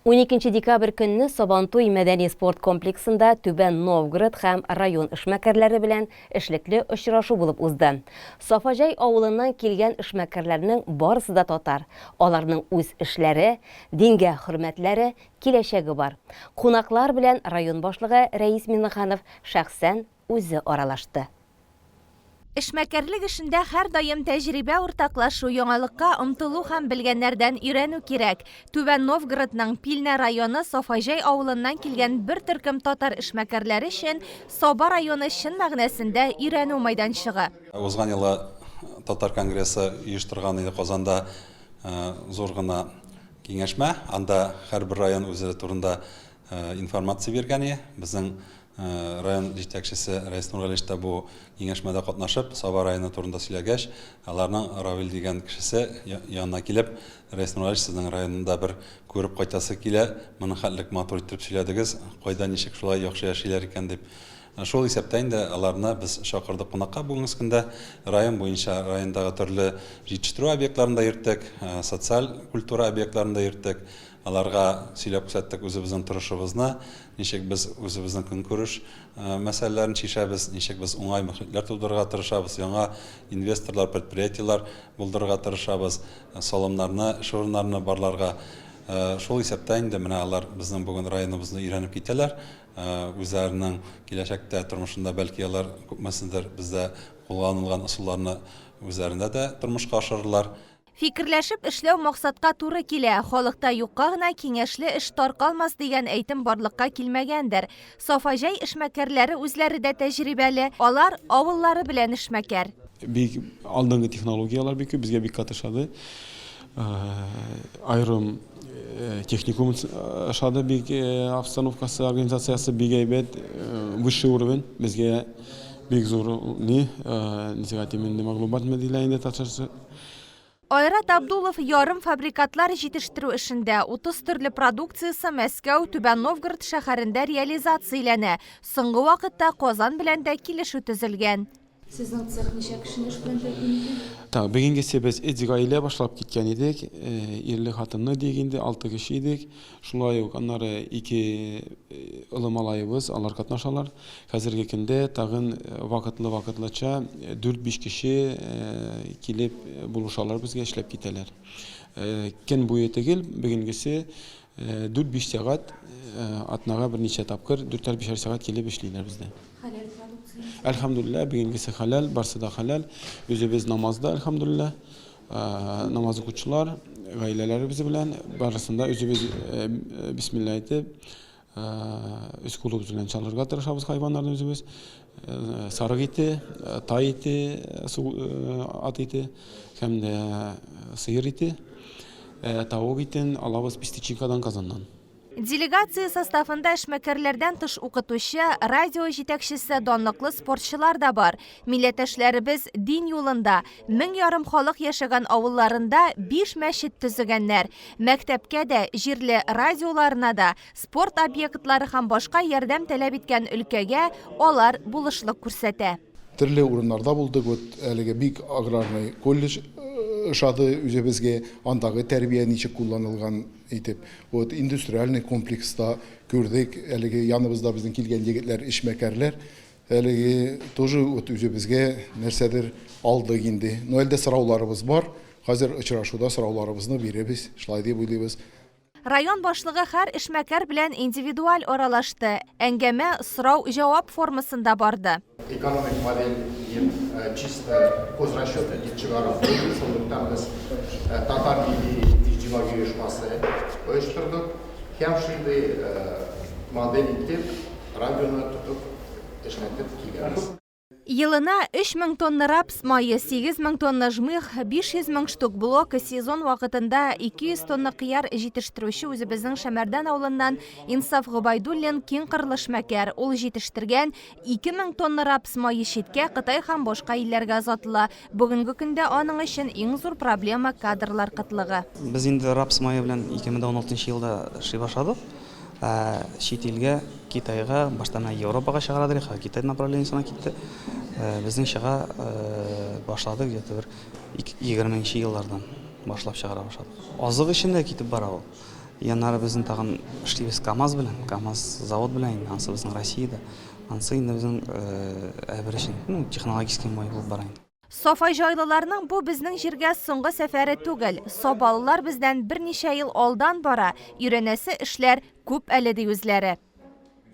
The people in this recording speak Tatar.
12 декабрь көнне Сабантуй мәдәни спорт комплексында Түбән Новгород һәм район эшмәкәрләре белән эшлекле очрашу булып узды. Сафажай авылыннан килгән эшмәкәрләрнең барысы да татар. Аларның үз эшләре, дингә хөрмәтләре, киләчәге бар. Кунаклар белән район башлыгы Рәис Миннеханов шәхсән үзе аралашты. Эшмәкәрлек эшендә һәр даим тәҗрибә уртаклашу, яңалыкка омтылу һәм белгәннәрдән өйрәнү кирәк. Түбән Новгородның Пилнә районы Сафажай авылыннан килгән бер төркем татар эшмәкәрләре өчен Саба районы чын мәгънәсендә өйрәнү майданчыгы. Узган елы татар конгрессы оештырган иде Казанда зур гына киңәшмә. Анда һәрбер район үзе турында информация биргән. Безнең район җитәкчесе Рәис Нургалиевич та бу киңәшмәдә катнашып, Саба районы турында сөйләгәч, аларның Равил дигән кешесе янына килеп, Рәис Нургалиевич, сезнең районында бер күреп кайтасы килә, моны хәтлек матур итеп сөйләдегез, кайда ничек шулай яхшы яшиләр икән дип. Шул исәптә инде аларны без шакырдык кунакка бүгенге көндә район буенча райондагы төрле җитештерү объектларында йөрттек, социаль культура объектларында йөрттек. Аларга сөйләп күрсәттек үзебезнең тырышыбызны, ничек без үзебезнең көнкүреш мәсьәләләрен чишәбез, ничек без уңай мөхитләр тудырырга тырышабыз, яңа инвесторлар, предприятиелар булдырырга тырышабыз, салымнарны, эш урыннарны барларга. Шул исәптә инде менә алар безнең бүген районыбызны өйрәнеп китәләр. Үзләренең киләчәктә тормышында бәлки алар күпмәсендер бездә кулланылган ысулларны үзләрендә дә тормышка ашырырлар. Фикерләшеп эшләү максатка туры килә. Халыкта юкка гына киңәшле эш таркалмас дигән әйтем барлыкка килмәгәндер. Сафажай эшмәкәрләре үзләре дә тәҗрибәле, алар авыллары белән эшмәкәр. Бик алдынгы технологиялар бик безгә бик катышады. Айрым техникум ашады бик обстановкасы, организациясы бик әйбәт, высший уровень. Безгә бик зур мәгълүмат мәдәләйендә ташышы. Айрат Абдулов ярым фабрикатлар җитештерү эшендә 30 төрле продукциясы Мәскәү, Түбән Новгород шәһәрендә реализацияләнә. Соңгы вакытта Казан белән дә килешү төзелгән. Сезнең цех ничә кешене эш белән тәэмин итә? Бүгенге без гаилә башлап киткән идек. Ирле хатынны дигәндә 6 кеше идек. Шулай ук аннары 2 улы малайыбыз, алар катнашалар. Хәзерге көндә тагын вакытлыча 4-5 кеше килеп булышалар, безгә эшләп китәләр. Көн буе түгел, бүгенгесе 4-5 сәгать атнага берничә тапкыр 4-5 сәгать килеп эшлиләр бездә. Әлхәмдүлилләh, бүгенгесе халал, барсы да халал. Үзебез намазда, әлхәмдүлилләh. Намаз укучылар, гаиләләребез белән барысында үзебез бисмилла әйтеп, үз кулыбыз белән чалырга тырышабыз хайваннарны үзебез. Сарык ите, тай ите, ат ите, һәм дә сыер ите, тавык итен алабыз Пестичинкадан, Казаннан. Делегация составында эшмәкәрләрдән тыш укытучы, радио җитәкчесе, данлыклы спортчылар да бар. Милләттәшләребез дин юлында, 1000 ярым халык яшәгән авылларында 5 мәчет төзегәннәр. Мәктәпкә дә, җирле радиоларына да, спорт объектлары һәм башка ярдәм таләп иткән өлкәгә алар булышлык күрсәтә. Төрле урыннарда булдык. Әлеге бик аграрный колледж шады үзебезгә андагы тәрбия ничек кулланылган итеп. Индустриальный комплекста күрдек. Әлеге яныбызда безнең килгән егетләр, эшмәкәрләр. Әлеге тоже үзебезгә нәрсәдер алдык инде. Но әлдә сорауларыбыз бар. Хәзер очрашуда сорауларыбызны бирәбез. Шулай дип уйлыйбыз. Район башлыгы һәр эшмәкәр белән индивидуаль аралашты. Әңгәмә сорау-җавап формасында барды. Экономик модель чисто хозрасчета чыгарып, сондықтан біз татар милли иҗтимагый оешмасы оештырдык. Һәм шундый модель итеп радионы тотып эшләтеп килгәнбез. Елына 3000 тонна рапс майы, 8000 тонна жмых, 500 мең штук блок, сезон вакытында 200 тонна кыяр җитештерүче үзебезнең Шәмәрдән авылыннан Инсаф Гобайдуллин киң кырлы эшмәкәр. Ул җитештергән 2000 тонна рапс майы читкә, Кытай һәм башка илләргә озатыла. Бүгенге көндә аның өчен иң зур проблема кадрлар кытлыгы. Без инде рапс майы белән 2016 елда эшли башладык. Чит илгә, Китайга, баштан Европага чыгарадык, Китай направлениесенә китте. Безнең чыга башладык где-то бер 20 еллардан башлап чыгара башладык. Азык өчен дә китеп бара ул. Яннары безнең тагын эшлибез КАМАЗ белән, КАМАЗ завод белән, ансы безнең Россиядә. Ансы инде безнең әбер өчен технологик май булып бара инде. Сафай жайлыларның бу безнең җиргә соңгы сәфәре түгел. Сабалылар бездән берничә ел алдан бара, өйрәнәсе эшләр күп әле ди үзләре.